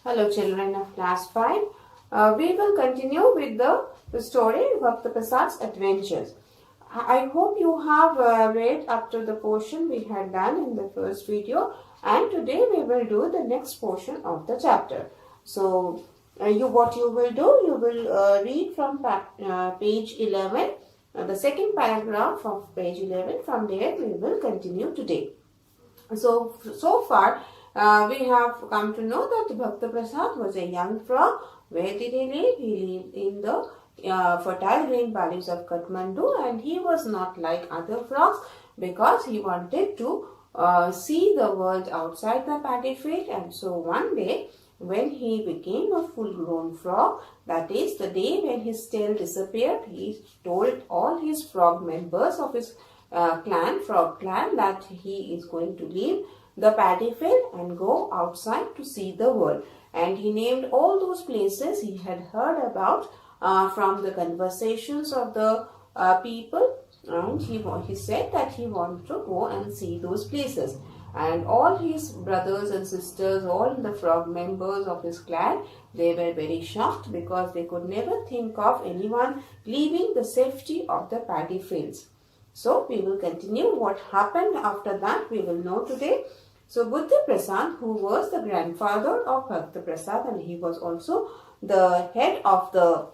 Hello children of class 5. We will continue with the story Bhaktaprasad's adventures. I hope you have read up to the portion we had done in the first video, and today we will do the next portion of the chapter. So what you will do, you will read from page 11, the second paragraph of page 11. From there we will continue today. So far, we have come to know that Bhaktaprasad was a young frog. Where did he live? He lived in the fertile green valleys of Kathmandu, and he was not like other frogs because he wanted to see the world outside the paddy field. And so one day, when he became a full-grown frog, that is the day when his tail disappeared, he told all his frog members of his frog clan, that he is going to leave the paddy field and go outside to see the world. And he named all those places he had heard about from the conversations of the people, and he said that he wanted to go and see those places. And all his brothers and sisters, all the frog members of his clan, they were very shocked because they could never think of anyone leaving the safety of the paddy fields. So we will continue what happened after that. We will know today. So Bhaktaprasad, who was the grandfather of Bhaktaprasad, and he was also the head of the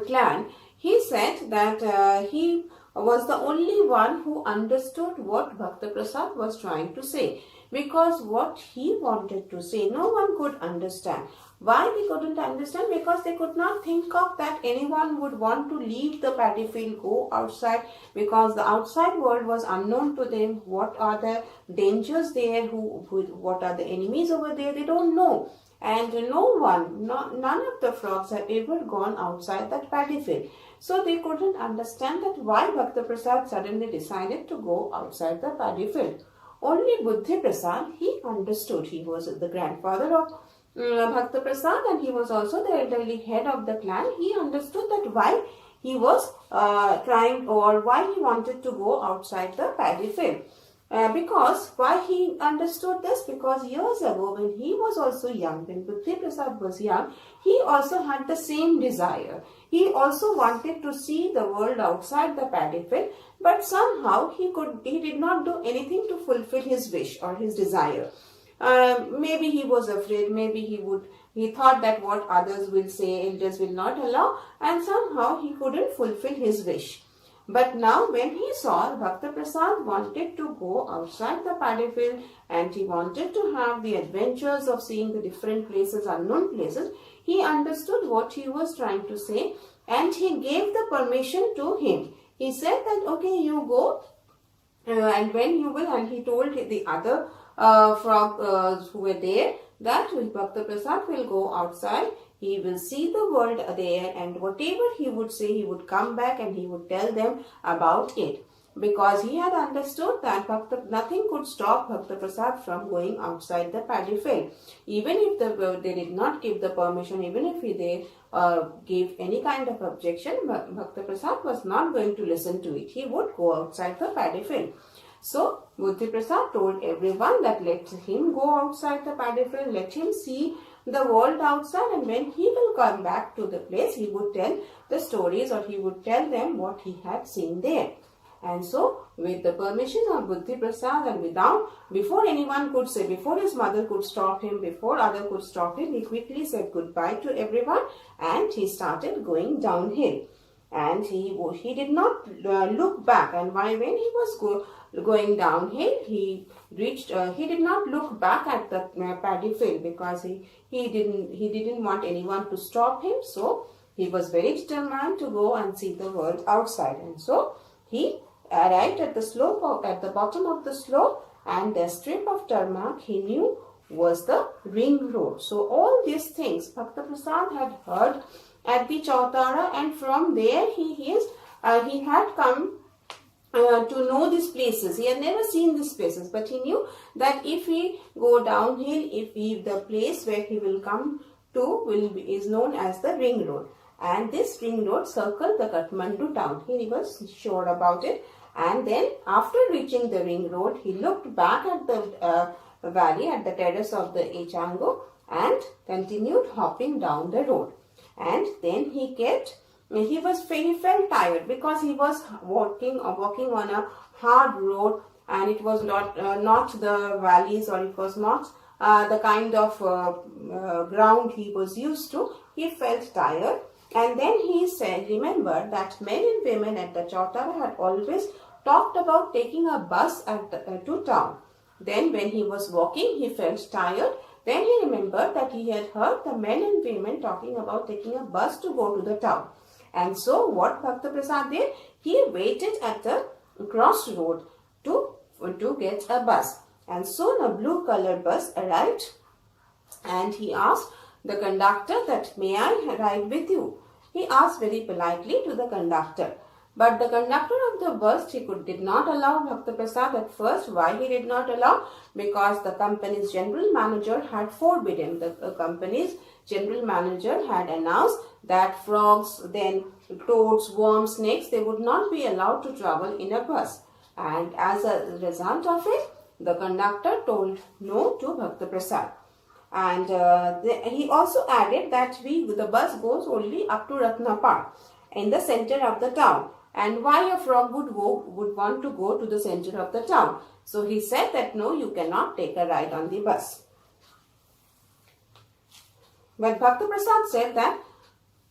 clan, he said that he was the only one who understood what Bhaktaprasad was trying to say, because what he wanted to say no one could understand. Why they couldn't understand? Because they could not think of that anyone would want to leave the paddy field, go outside, because the outside world was unknown to them. What are the dangers there? What are the enemies over there? They don't know. And none of the frogs have ever gone outside that paddy field. So they couldn't understand that why Bhaktaprasad suddenly decided to go outside the paddy field. Only Bhaktaprasad, he understood. He was the grandfather of Bhaktaprasad, and he was also the elderly head of the clan. He understood that why he was trying, or why he wanted to go outside the paddy field. Because why he understood this? Because years ago, when he was also young, when Bhaktaprasad was young, he also had the same desire. He also wanted to see the world outside the paddy field, but somehow he did not do anything to fulfill his wish or his desire. Maybe he was afraid, maybe he thought that what others will say, elders will not allow, and somehow he couldn't fulfill his wish. But now when he saw Bhaktaprasad wanted to go outside the paddy field, and he wanted to have the adventures of seeing the different places, unknown places, he understood what he was trying to say, and he gave the permission to him. He said that, okay, you go, and when you will, and he told the other frogs who were there that Bhaktaprasad will go outside. He will see the world there, and whatever he would say, he would come back and he would tell them about it. Because he had understood that nothing could stop Bhaktaprasad from going outside the paddy field. Even if they did not give the permission, even if they gave any kind of objection, Bhaktaprasad was not going to listen to it. He would go outside the paddy field. So Bhaktaprasad told everyone that let him go outside the paddy field, let him see the world outside, and when he will come back to the place, he would tell the stories, or he would tell them what he had seen there. And so, with the permission of Bhaktaprasad, and before anyone could say, before his mother could stop him, before other could stop him, he quickly said goodbye to everyone, and he started going downhill. And he did not look back. And when he was going downhill, he did not look back at the paddy field, because he didn't want anyone to stop him. So he was very determined to go and see the world outside. And so he arrived at the bottom of the slope, and the strip of tarmac he knew was the ring road. So all these things Bhaktaprasad had heard at the Chautara, and from there he had come to know these places. He had never seen these places, but he knew that if he go downhill, the place where he will come to is known as the ring road, and this ring road circled the Kathmandu town. He was sure about it. And then after reaching the ring road, he looked back at the valley, at the terrace of the Echango, and continued hopping down the road. And then he felt tired because he was walking on a hard road, and it was not the valleys, or it was not the kind of ground he was used to. He felt tired, and then he remembered that men and women at the Chautara had always talked about taking a bus to town. Then when he was walking, he felt tired. Then he remembered that he had heard the men and women talking about taking a bus to go to the town. And so what Bhaktaprasad did? He waited at the crossroad to get a bus. And soon a blue colored bus arrived, and he asked the conductor that, "May I ride with you?" He asked very politely to the conductor. But the conductor of the bus, did not allow Bhaktaprasad at first. Why he did not allow? Because the company's general manager had forbidden. The company's general manager had announced that frogs, then toads, worms, snakes, they would not be allowed to travel in a bus. And as a result of it, the conductor told no to Bhaktaprasad. And he also added that the bus goes only up to Ratnapar in the center of the town. And why a frog would want to go to the center of the town? So he said that no, you cannot take a ride on the bus. But Bhaktaprasad said that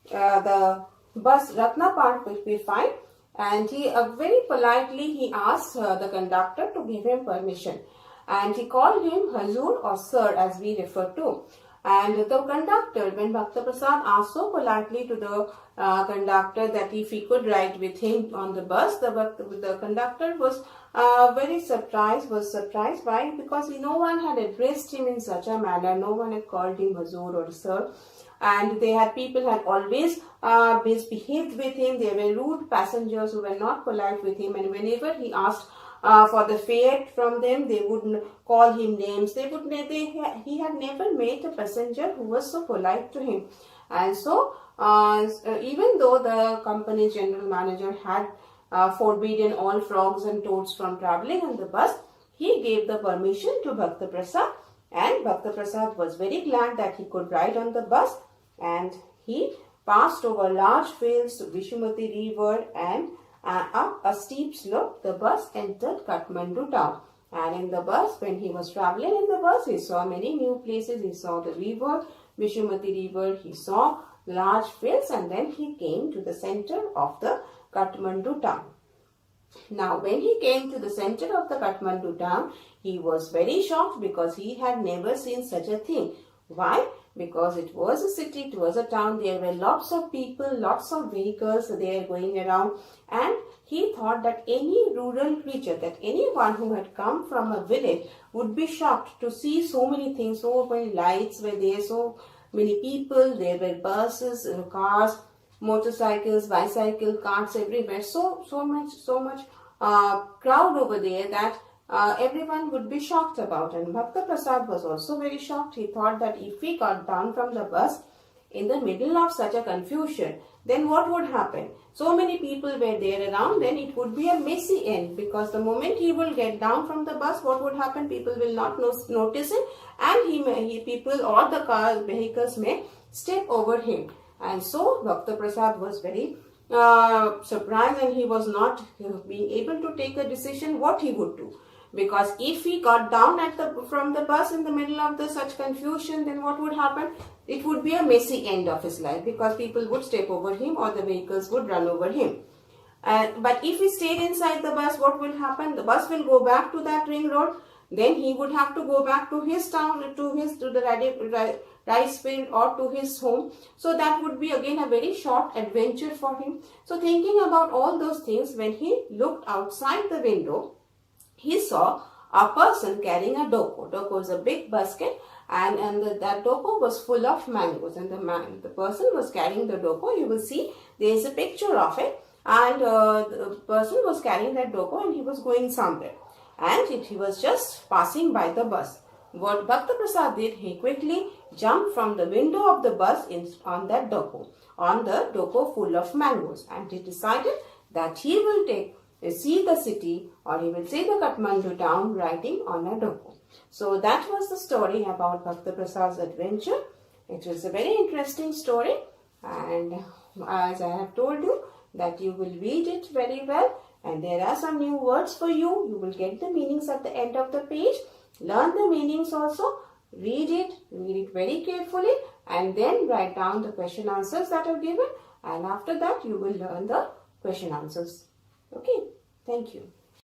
the bus Ratnapar will be fine, and he very politely he asked the conductor to give him permission, and he called him Hazur or Sir, as we refer to. And the conductor, when Bhaktaprasad asked so politely to the conductor that if he could ride with him on the bus, the conductor was very surprised. Why? Because no one had addressed him in such a manner. No one had called him Hazur or Sir. And people had always misbehaved with him. They were rude passengers who were not polite with him. And whenever he asked for the fare from them, they would call him names. He had never met a passenger who was so polite to him. And so, even though the company's general manager had forbidden all frogs and toads from traveling on the bus, he gave the permission to Bhaktaprasad, and Bhaktaprasad was very glad that he could ride on the bus, and he passed over large fields to Vishumati river, and up a steep slope, the bus entered Kathmandu town. And in the bus, when he was traveling in the bus, he saw many new places. He saw the river, Vishumati river, he saw large fields, and then he came to the center of the Kathmandu town. Now, when he came to the center of the Kathmandu town, he was very shocked because he had never seen such a thing. Why? Because it was a city, it was a town, there were lots of people, lots of vehicles there going around, and he thought that any rural creature, that anyone who had come from a village would be shocked to see so many things, so many lights were there, so many people, there were buses, cars, motorcycles, bicycle, carts everywhere, so much crowd over there that everyone would be shocked about. And Bhaktaprasad was also very shocked. He thought that if he got down from the bus in the middle of such a confusion, then what would happen? So many people were there around, then it would be a messy end, because the moment he will get down from the bus, what would happen? People will not notice him, and people or the vehicles may step over him. And so Bhaktaprasad was very surprised, and he was not being able to take a decision what he would do. Because if he got down from the bus in the middle of such confusion, then what would happen? It would be a messy end of his life, because people would step over him or the vehicles would run over him. But if he stayed inside the bus, what will happen? The bus will go back to that ring road. Then he would have to go back to his town, to the rice field, or to his home. So that would be again a very short adventure for him. So thinking about all those things, when he looked outside the window, he saw a person carrying a doko. Doko is a big basket, and that doko was full of mangoes. And the person was carrying the doko. You will see there is a picture of it. And the person was carrying that doko, and he was going somewhere. And he was just passing by the bus. What Bhaktaprasad did, he quickly jumped from the window of the bus on the doko full of mangoes. And he decided that he will see the city, or he will see the Kathmandu town riding on a doko. So that was the story about Bhaktaprasad's adventure. It was a very interesting story, and as I have told you that you will read it very well, and there are some new words for you. You will get the meanings at the end of the page. Learn the meanings also. Read it very carefully, and then write down the question answers that are given, and after that you will learn the question answers. Okay, thank you.